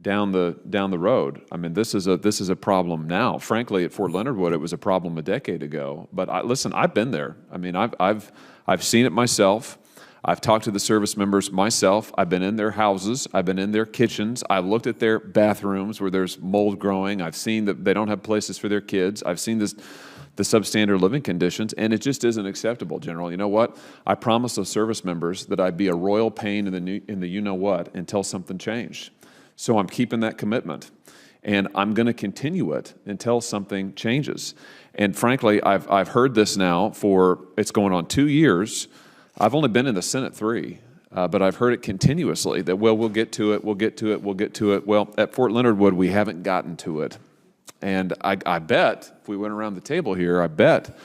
down the road. I mean, this is a problem now. Frankly, at Fort Leonard Wood, it was a problem a decade ago. But listen, I've been there. I mean, I've seen it myself. I've talked to the service members myself. I've been in their houses. I've been in their kitchens. I've looked at their bathrooms where there's mold growing. I've seen that they don't have places for their kids. I've seen the substandard living conditions, and it just isn't acceptable, General. You know what? I promised those service members that I'd be a royal pain in the you-know-what until something changed. So I'm keeping that commitment, and I'm going to continue it until something changes. And frankly, I've heard this now it's going on 2 years. I've only been in the Senate 3, but I've heard it continuously that, well, we'll get to it, we'll get to it, we'll get to it. Well, at Fort Leonard Wood, we haven't gotten to it. And I bet, if we went around the table here, I bet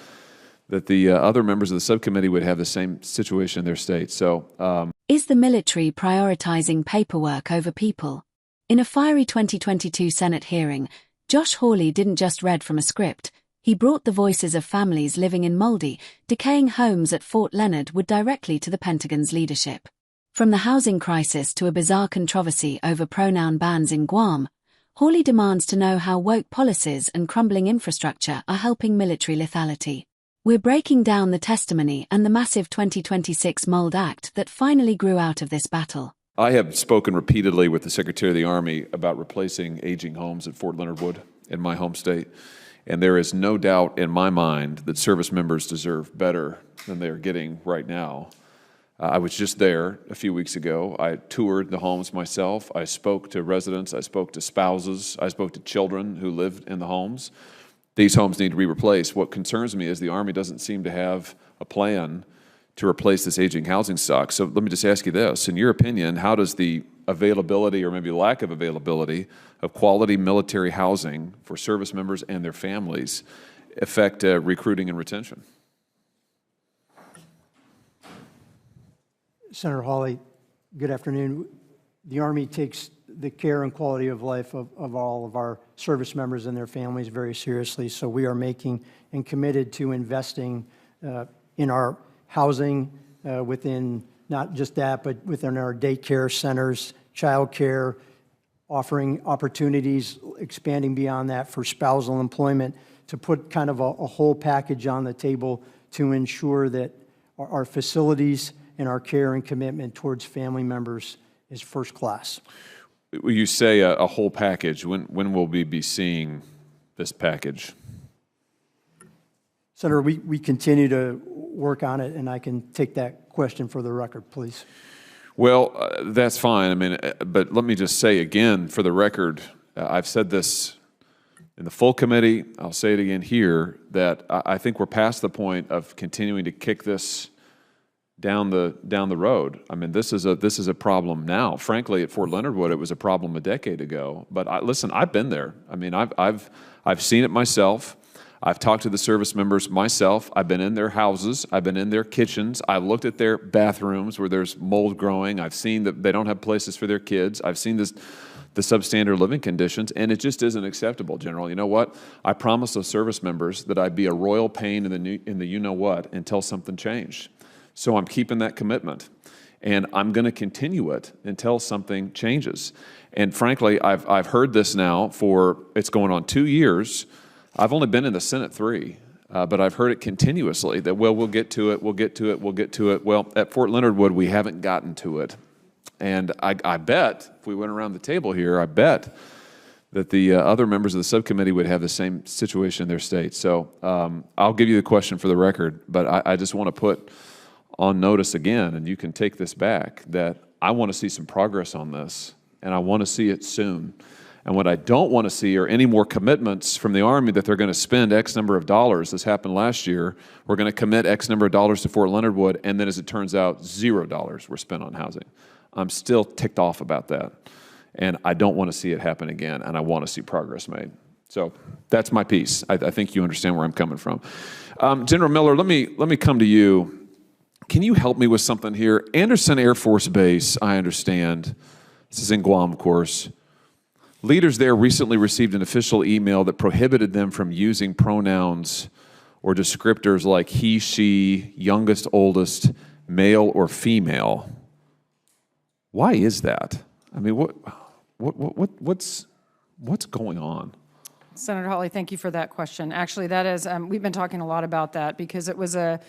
that the other members of the subcommittee would have the same situation in their state. So, is the military prioritizing paperwork over people? In a fiery 2022 Senate hearing, Josh Hawley didn't just read from a script. He brought the voices of families living in moldy, decaying homes at Fort Leonard Wood directly to the Pentagon's leadership. From the housing crisis to a bizarre controversy over pronoun bans in Guam, Hawley demands to know how woke policies and crumbling infrastructure are helping military lethality. We're breaking down the testimony and the massive 2026 Mold Act that finally grew out of this battle. I have spoken repeatedly with the Secretary of the Army about replacing aging homes at Fort Leonard Wood in my home state. And there is no doubt in my mind that service members deserve better than they are getting right now. I was just there a few weeks ago. I toured the homes myself. I spoke to residents. I spoke to spouses. I spoke to children who lived in the homes. These homes need to be replaced. What concerns me is the Army doesn't seem to have a plan to replace this aging housing stock. So let me just ask you this. In your opinion, how does the availability or maybe lack of availability of quality military housing for service members and their families affect recruiting and retention? Senator Hawley, good afternoon. The Army takes the care and quality of life of all of our service members and their families very seriously. So we are making and committed to investing in our housing within not just that, but within our daycare centers, child care, offering opportunities, expanding beyond that for spousal employment, to put kind of a whole package on the table to ensure that our facilities and our care and commitment towards family members is first class. You say a whole package. When will we be seeing this package? Senator, we continue to work on it, and I can take that question for the record, please. Well, that's fine. I mean, but let me just say again, for the record, I've said this in the full committee, I'll say it again here, that I think we're past the point of continuing to kick this down the road. I mean, this is a problem now. Frankly, at Fort Leonard Wood, it was a problem a decade ago. But listen, I've been there. I mean, I've seen it myself. I've talked to the service members myself. I've been in their houses. I've been in their kitchens. I've looked at their bathrooms where there's mold growing. I've seen that they don't have places for their kids. I've seen the substandard living conditions, and it just isn't acceptable, General. You know what? I promised those service members that I'd be a royal pain in the you-know-what until something changed. So I'm keeping that commitment, and I'm going to continue it until something changes. And frankly, I've heard this now it's going on 2 years. I've only been in the Senate 3, but I've heard it continuously that, well, we'll get to it, we'll get to it, we'll get to it. Well, at Fort Leonard Wood, we haven't gotten to it. And I bet, if we went around the table here, I bet that the other members of the subcommittee would have the same situation in their state. So I'll give you the question for the record, but I just want to put on notice again, and you can take this back, that I want to see some progress on this, and I want to see it soon. And what I don't want to see are any more commitments from the Army that they're going to spend X number of dollars. This happened last year. We're going to commit X number of dollars to Fort Leonard Wood, and then as it turns out, $0 were spent on housing. I'm still ticked off about that. And I don't want to see it happen again, and I want to see progress made. So that's my piece. I think you understand where I'm coming from. General Miller, let me come to you. Can you help me with something here? Andersen Air Force Base, I understand. This is in Guam, of course. Leaders there recently received an official email that prohibited them from using pronouns or descriptors like he, she, youngest, oldest, male, or female. Why is that? I mean, what's going on? Senator Hawley, thank you for that question. Actually, that is, we've been talking a lot about that because it was an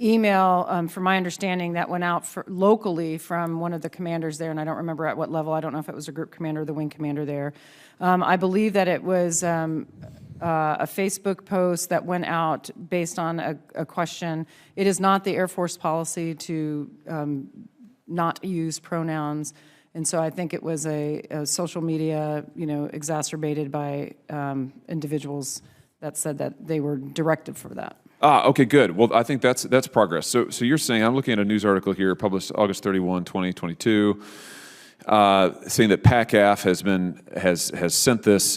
email, from my understanding, that went out locally from one of the commanders there, and I don't remember at what level. I don't know if it was a group commander or the wing commander there. I believe that it was a Facebook post that went out based on a question. It is not the Air Force policy to not use pronouns. And so I think it was a social media, exacerbated by individuals that said that they were directed for that. Okay, good. Well, I think that's progress. So you're saying, I'm looking at a news article here published August 31, 2022, saying that PACAF has sent this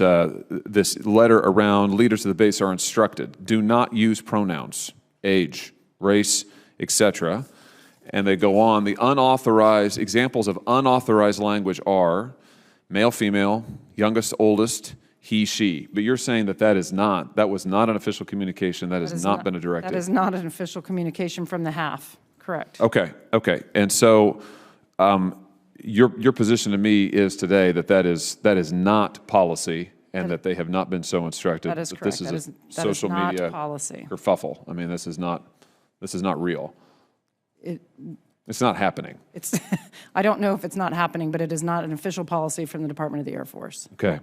letter around. Leaders of the base are instructed, do not use pronouns, age, race, etc. And they go on. The unauthorized examples of unauthorized language are male, female, youngest, oldest, he, she. But you're saying that that was not an official communication. That has not been a directive. That is not an official communication from the HAF. Correct. Okay. And so your position to me is today that is not policy, and that they have not been so instructed. That is correct. This is that social is not media policy. kerfuffle. I mean, this is not real. It's not happening. I don't know if it's not happening, but it is not an official policy from the Department of the Air Force. Okay.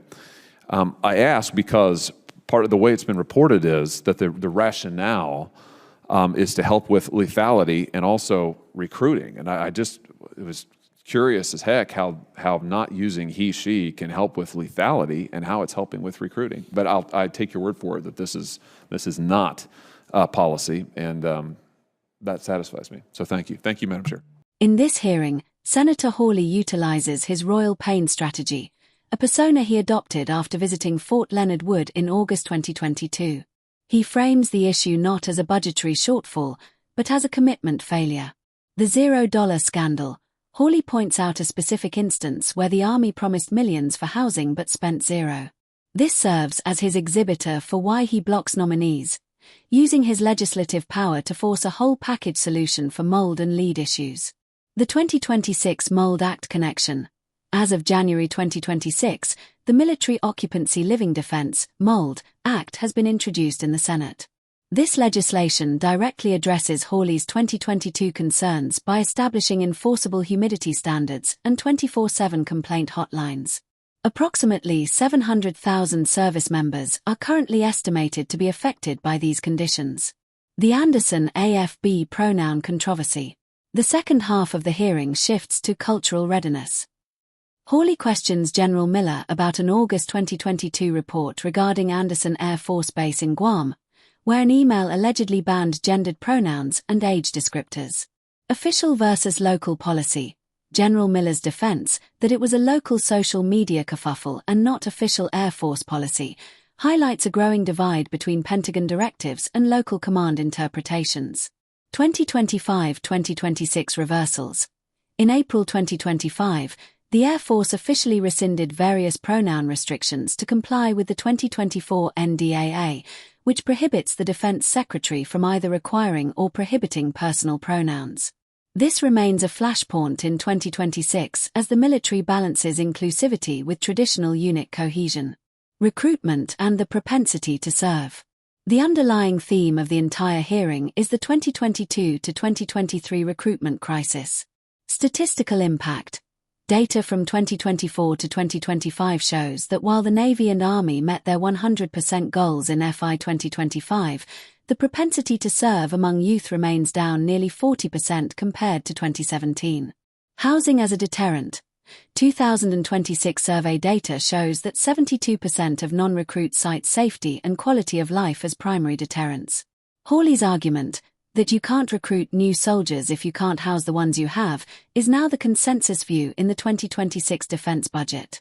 I ask because part of the way it's been reported is that the rationale is to help with lethality and also recruiting. And it was curious as heck how not using he, she can help with lethality and how it's helping with recruiting. But I take your word for it that this is not policy, and that satisfies me. So thank you. Thank you, Madam Chair. In this hearing, Senator Hawley utilizes his royal pain strategy, a persona he adopted after visiting Fort Leonard Wood in August 2022. He frames the issue not as a budgetary shortfall, but as a commitment failure. The $0 scandal. Hawley points out a specific instance where the Army promised millions for housing but spent zero. This serves as his exhibitor for why he blocks nominees, using his legislative power to force a whole package solution for mold and lead issues. The 2026 Mold Act connection. As of January 2026, the Military Occupancy Living Defense (MOLD) Act has been introduced in the Senate. This legislation directly addresses Hawley's 2022 concerns by establishing enforceable humidity standards and 24/7 complaint hotlines. Approximately 700,000 service members are currently estimated to be affected by these conditions. The Andersen AFB pronoun controversy. The second half of the hearing shifts to cultural readiness. Hawley questions General Miller about an August 2022 report regarding Andersen Air Force Base in Guam, where an email allegedly banned gendered pronouns and age descriptors. Official versus local policy. General Miller's defense that it was a local social media kerfuffle and not official Air Force policy highlights a growing divide between Pentagon directives and local command interpretations. 2025-2026 reversals. In April 2025, the Air Force officially rescinded various pronoun restrictions to comply with the 2024 NDAA, which prohibits the Defense Secretary from either requiring or prohibiting personal pronouns. This remains a flashpoint in 2026 as the military balances inclusivity with traditional unit cohesion. Recruitment and the propensity to serve. The underlying theme of the entire hearing is the 2022 to 2023 recruitment crisis. Statistical impact. Data from 2024 to 2025 shows that while the Navy and Army met their 100% goals in FY 2025, the propensity to serve among youth remains down nearly 40% compared to 2017. Housing as a deterrent. 2026 survey data shows that 72% of non-recruits cite safety and quality of life as primary deterrents. Hawley's argument, that you can't recruit new soldiers if you can't house the ones you have, is now the consensus view in the 2026 defense budget.